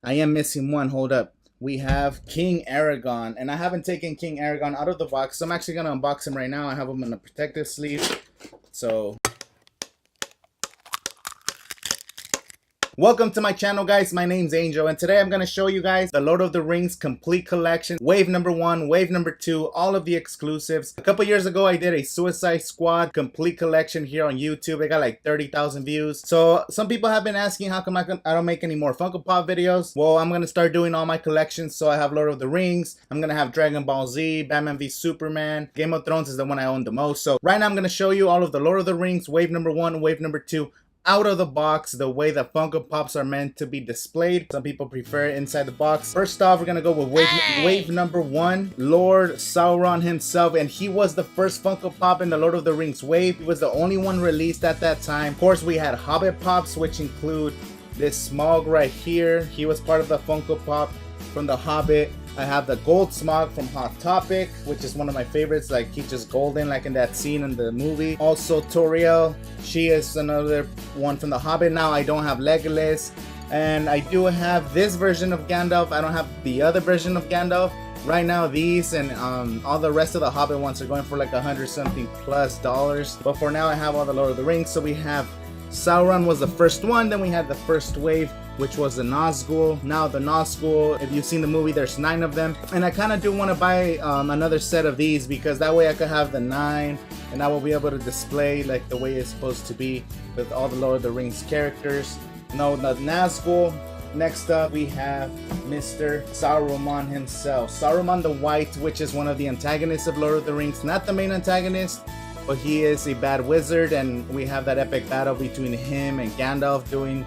I am missing one. Hold up. We have King Aragorn, and I haven't taken King Aragorn out of the box, so I'm actually gonna unbox him right now. I have him in a protective sleeve. So welcome to my channel, guys. My name's Angel, and today I'm going to show you guys the Lord of the Rings complete collection. Wave number 1, wave number 2, all of the exclusives. A couple years ago, I did a Suicide Squad complete collection here on YouTube. It got like 30,000 views. So some people have been asking how come I don't make any more Funko Pop videos. Well, I'm going to start doing all my collections. So I have Lord of the Rings. I'm going to have Dragon Ball Z, Batman v Superman. Game of Thrones is the one I own the most. So right now I'm going to show you all of the Lord of the Rings, wave number 1, wave number 2, out of the box, the way that Funko Pops are meant to be displayed. Some people prefer it inside the box. First off, we're gonna go with wave number 1, Lord Sauron himself, and he was the first Funko Pop in the Lord of the Rings wave. He was the only one released at that time. Of course, we had Hobbit Pops, which include this Smaug right here. He was part of the Funko Pop from the Hobbit. I have the gold Smaug from Hot Topic, which is one of my favorites. Like, he's just golden, like in that scene in the movie. Also, Toriel, she is another one from the Hobbit. Now, I don't have Legolas, and I do have this version of Gandalf. I don't have the other version of Gandalf. Right now, these and all the rest of the Hobbit ones are going for like $100 something plus. But for now, I have all the Lord of the Rings. So we have Sauron was the first one. Then we had the first wave, which was the Nazrul. Now the Nazrul, if you've seen the movie, there's 9 of them. And I kind of do want to buy another set of these, because that way I could have the 9 and I will be able to display like the way it's supposed to be with all the Lord of the Rings characters. Now the Nazrul. Next up, we have Mr. Saruman himself. Saruman the White, which is one of the antagonists of Lord of the Rings. Not the main antagonist, but he is a bad wizard, and we have that epic battle between him and Gandalf doing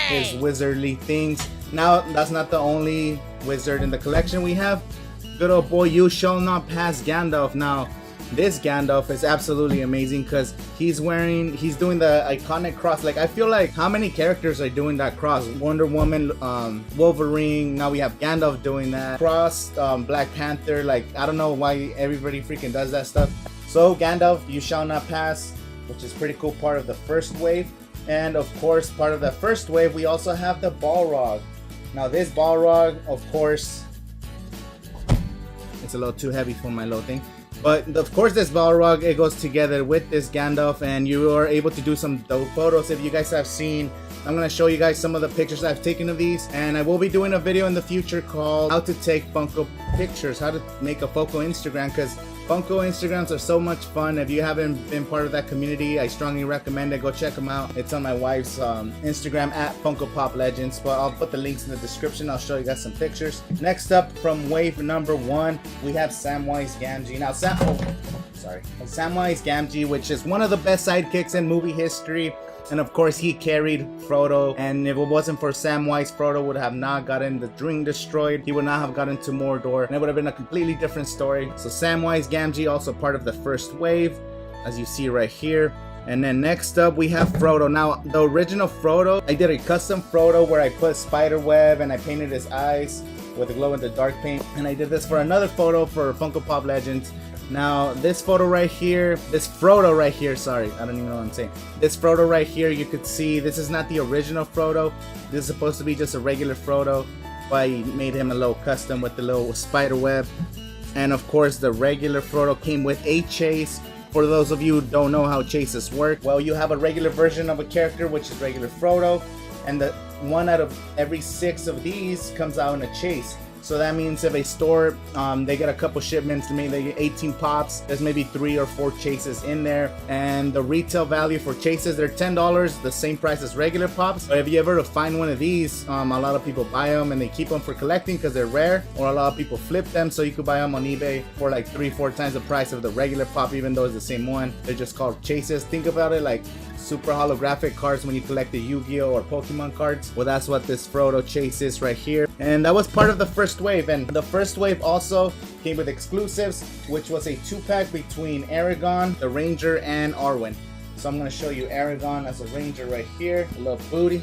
his wizardly things. Now, that's not the only wizard in the collection we have. Good old boy, you shall not pass Gandalf. Now, this Gandalf is absolutely amazing because he's doing the iconic cross. Like, I feel like how many characters are doing that cross? Wonder Woman, Wolverine. Now we have Gandalf doing that cross. Black Panther. Like, I don't know why everybody freaking does that stuff. So Gandalf, you shall not pass, which is pretty cool, part of the first wave. And of course, part of the first wave, we also have the Balrog. Now this Balrog, of course, it's a little too heavy for my little thing. But of course, this Balrog, it goes together with this Gandalf, and you are able to do some dope photos. If you guys have seen, I'm going to show you guys some of the pictures I've taken of these. And I will be doing a video in the future called how to take Funko pictures, how to make a Funko Instagram, because Funko Instagrams are so much fun. If you haven't been part of that community, I strongly recommend it. Go check them out. It's on my wife's Instagram at Funko Pop Legends, but I'll put the links in the description. I'll show you guys some pictures. Next up, from wave number 1, we have Samwise Gamgee. Now, Samwise Gamgee, which is one of the best sidekicks in movie history. And of course, he carried Frodo, and if it wasn't for Samwise, Frodo would have not gotten the ring destroyed. He would not have gotten to Mordor, and it would have been a completely different story. So Samwise Gamgee, also part of the first wave, as you see right here. And then next up, we have Frodo. Now, the original Frodo, I did a custom Frodo where I put spider web and I painted his eyes with glow-in-the-dark paint. And I did this for another photo for Funko Pop Legends. Now, this photo right here, this Frodo right here, sorry, I don't even know what I'm saying. This Frodo right here, you could see, this is not the original Frodo. This is supposed to be just a regular Frodo, but I made him a little custom with the little spider web. And of course, the regular Frodo came with a chase. For those of you who don't know how chases work, well, you have a regular version of a character, which is regular Frodo, and the 1 out of every 6 of these comes out in a chase. So that means if a store, they get a couple shipments, maybe they get 18 pops, there's maybe 3 or 4 chases in there. And the retail value for chases, they're $10, the same price as regular pops. But if you ever find one of these, a lot of people buy them and they keep them for collecting because they're rare, or a lot of people flip them, so you could buy them on eBay for like 3-4 times the price of the regular pop, even though it's the same one. They're just called chases. Think about it like super holographic cards when you collect the Yu-Gi-Oh or Pokemon cards. Well, that's what this Frodo chase is right here. And that was part of the first wave. And the first wave also came with exclusives, which was a 2-pack between Aragorn, the Ranger, and Arwen. So I'm going to show you Aragorn as a Ranger right here, a little booty.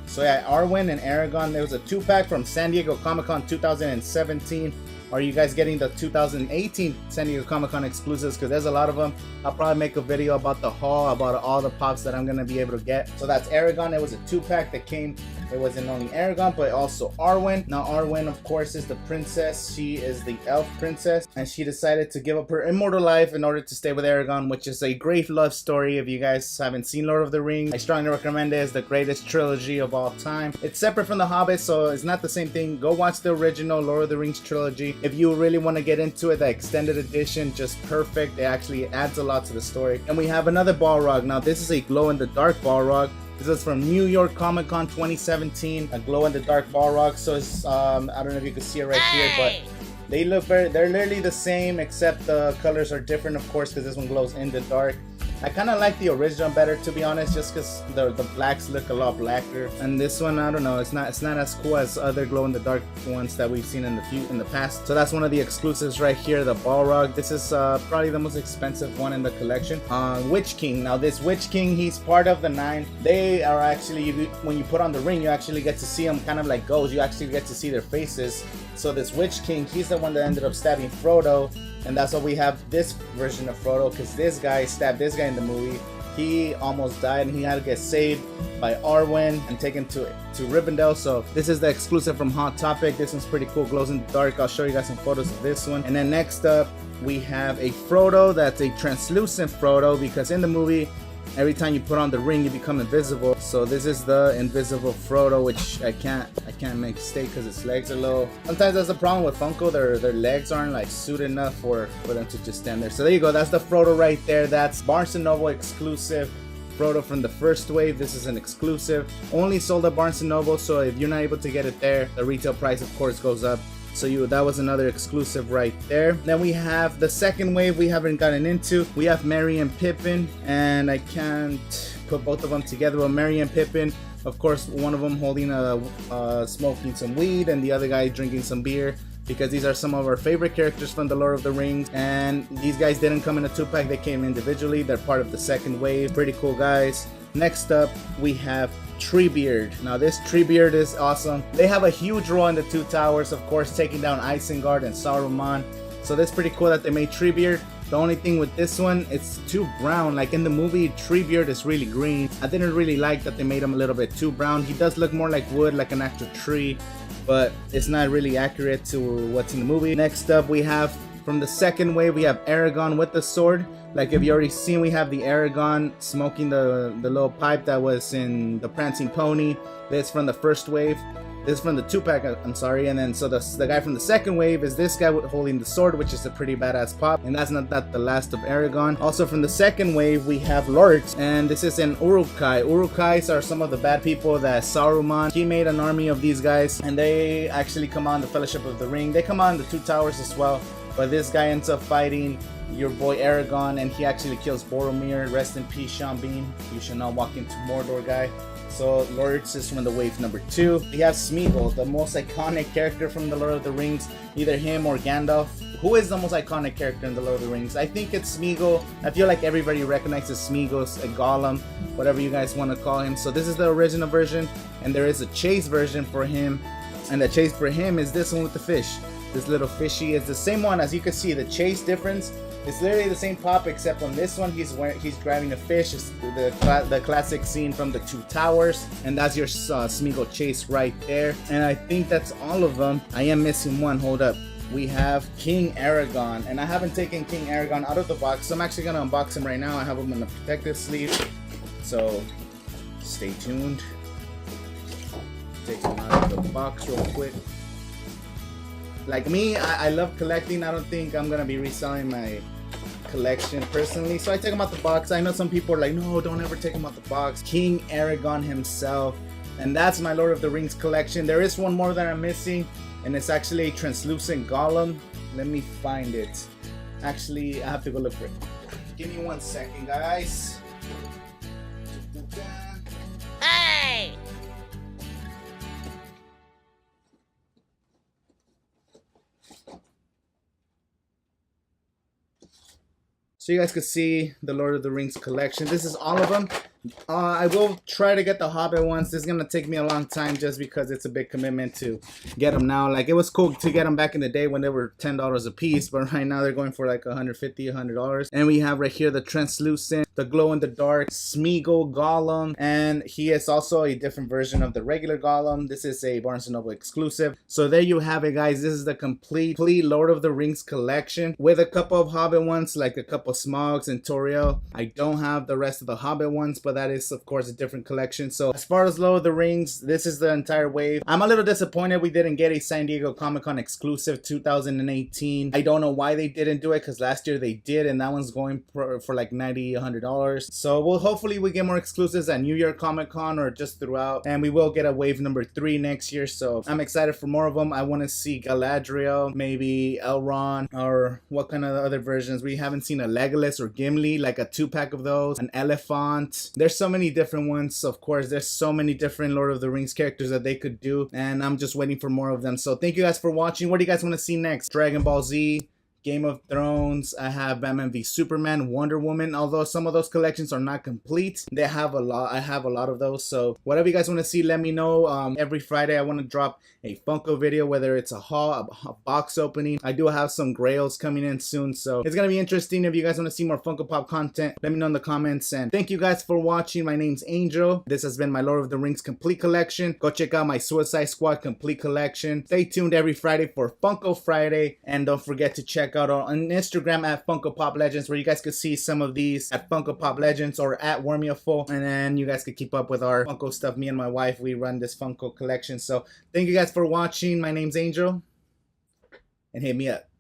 So yeah, Arwen and Aragorn, there was a 2-pack from San Diego Comic-Con 2017. Are you guys getting the 2018 San Diego Comic-Con exclusives? Because there's a lot of them. I'll probably make a video about the haul, about all the pops that I'm going to be able to get. So that's Aragorn. It was a 2-pack that came. It wasn't only Aragorn, but also Arwen. Now Arwen, of course, is the princess. She is the elf princess, and she decided to give up her immortal life in order to stay with Aragorn, which is a great love story. If you guys haven't seen Lord of the Rings, I strongly recommend it. It's the greatest trilogy of all time. It's separate from The Hobbit, so it's not the same thing. Go watch the original Lord of the Rings trilogy. If you really want to get into it, the extended edition, just perfect. It actually adds a lot to the story. And we have another Balrog. Now this is a glow-in-the-dark Balrog. This is from New York Comic Con 2017, a glow-in-the-dark Balrog. So it's, I don't know if you can see it right here, but they look they're literally the same, except the colors are different, of course, because this one glows in the dark. I kind of like the original better, to be honest, just because the blacks look a lot blacker. And this one, I don't know, it's not as cool as other glow-in-the-dark ones that we've seen in the past. So that's one of the exclusives right here, the Balrog. This is probably the most expensive one in the collection. Witch King. Now this Witch King, he's part of the 9. They are actually, when you put on the ring, you actually get to see them kind of like ghosts. You actually get to see their faces. So this Witch King, he's the one that ended up stabbing Frodo. And that's why we have this version of Frodo, because this guy stabbed this guy in the movie. He almost died, and he had to get saved by Arwen and taken to Rivendell. So this is the exclusive from Hot Topic. This one's pretty cool, glows in the dark. I'll show you guys some photos of this one. And then next up, we have a Frodo that's a translucent Frodo, because in the movie, every time you put on the ring, you become invisible. So this is the invisible Frodo, which I can't make stay because its legs are low. Sometimes that's the problem with Funko. Their legs aren't like suited enough for them to just stand there. So there you go. That's the Frodo right there. That's Barnes & Noble exclusive Frodo from the first wave. This is an exclusive. Only sold at Barnes & Noble. So if you're not able to get it there, the retail price, of course, goes up. So that was another exclusive right there. Then we have the second wave we haven't gotten into. We have Merry and Pippin, and I can't put both of them together. But Merry and Pippin, of course, one of them holding smoking some weed, and the other guy drinking some beer, because these are some of our favorite characters from the Lord of the Rings. And these guys didn't come in a 2-pack, they came individually. They're part of the second wave. Pretty cool guys. Next up, we have Treebeard. Now this Treebeard is awesome. They have a huge role in the Two Towers, of course, taking down Isengard and Saruman. So that's pretty cool that they made Treebeard. The only thing with this one, it's too brown. Like in the movie, Treebeard is really green. I didn't really like that they made him a little bit too brown. He does look more like wood, like an actual tree, but it's not really accurate to what's in the movie. Next up, we have from the second wave, we have Aragorn with the sword. Like if you already seen, we have the Aragorn smoking the little pipe that was in the Prancing Pony. This from the first wave. This is from the 2-pack, I'm sorry. And then so the guy from the second wave is this guy holding the sword, which is a pretty badass pop. And that's not the last of Aragorn. Also from the second wave, we have Lurtz, and this is an Uruk-hai. Uruk-hais are some of the bad people that Saruman, he made an army of these guys, and they actually come on the Fellowship of the Ring. They come on the Two Towers as well. But this guy ends up fighting your boy Aragorn, and he actually kills Boromir. Rest in peace, Sean Bean. You should not walk into Mordor, guy. So Lurtz is from the wave number 2. We have Smeagol, the most iconic character from the Lord of the Rings. Either him or Gandalf. Who is the most iconic character in the Lord of the Rings? I think it's Smeagol. I feel like everybody recognizes Smeagol, a Gollum, whatever you guys want to call him. So this is the original version, and there is a chase version for him. And the chase for him is this one with the fish. This little fishy is the same one. As you can see, the chase difference, it's literally the same pop, except on this one he's grabbing a fish. It's the classic scene from the Two Towers, and that's your Smeagol chase right there. And I think that's all of them. I am missing one. Hold up. We have King Aragorn, and I haven't taken King Aragorn out of the box, so I'm actually gonna unbox him right now. I have him in the protective sleeve, so stay tuned. Take him out of the box real quick. Like me, I love collecting. I don't think I'm gonna be reselling my collection personally, so I take him out the box. I know some people are like, no, don't ever take him out the box. King Aragorn himself, and that's my Lord of the Rings collection. There is one more that I'm missing, and it's actually a translucent Gollum. Let me find it. Actually, I have to go look for it. Give me 1 second, guys. Hey! So you guys can see the Lord of the Rings collection. This is all of them. I will try to get the Hobbit ones. This is gonna take me a long time just because it's a big commitment to get them now. Like, it was cool to get them back in the day when they were $10 a piece, but right now they're going for like $150, $100. And we have right here the translucent, the glow in the dark Smeagol Gollum, and he is also a different version of the regular Gollum. This is a Barnes & Noble exclusive. So there you have it, guys. This is the complete Lord of the Rings collection with a couple of Hobbit ones, like a couple Smogs and Toriel. I don't have the rest of the Hobbit ones, but that is of course a different collection. So as far as Lord of the Rings, this is the entire wave. I'm a little disappointed we didn't get a San Diego Comic-Con exclusive 2018. I don't know why they didn't do it, because last year they did, and that one's going for like $90, $100. So we'll hopefully we get more exclusives at New York Comic-Con or just throughout, and we will get a wave number 3 next year. So I'm excited for more of them. I want to see Galadriel, maybe Elrond, or what kind of other versions. We haven't seen a Legolas or Gimli, like a 2-pack of those, an elephant. There's so many different ones. Of course, there's so many different Lord of the Rings characters that they could do, and I'm just waiting for more of them. So thank you guys for watching. What do you guys want to see next? Dragon Ball Z, Game of Thrones, I have Batman v Superman, Wonder Woman. Although some of those collections are not complete, they have a lot. I have a lot of those. So whatever you guys want to see, let me know. Every Friday I want to drop a Funko video, whether it's a haul, a box opening. I do have some grails coming in soon, so it's gonna be interesting. If you guys want to see more Funko Pop content, let me know in the comments. And thank you guys for watching. My name's Angel. This has been my Lord of the Rings complete collection. Go check out my Suicide Squad complete collection. Stay tuned every Friday for Funko Friday, and don't forget to check out on Instagram at Funko Pop Legends, where you guys could see some of these at Funko Pop Legends or at Wormiaful, and then you guys could keep up with our Funko stuff. Me and my wife, we run this Funko collection. So thank you guys for watching. My name's Angel, and hit me up.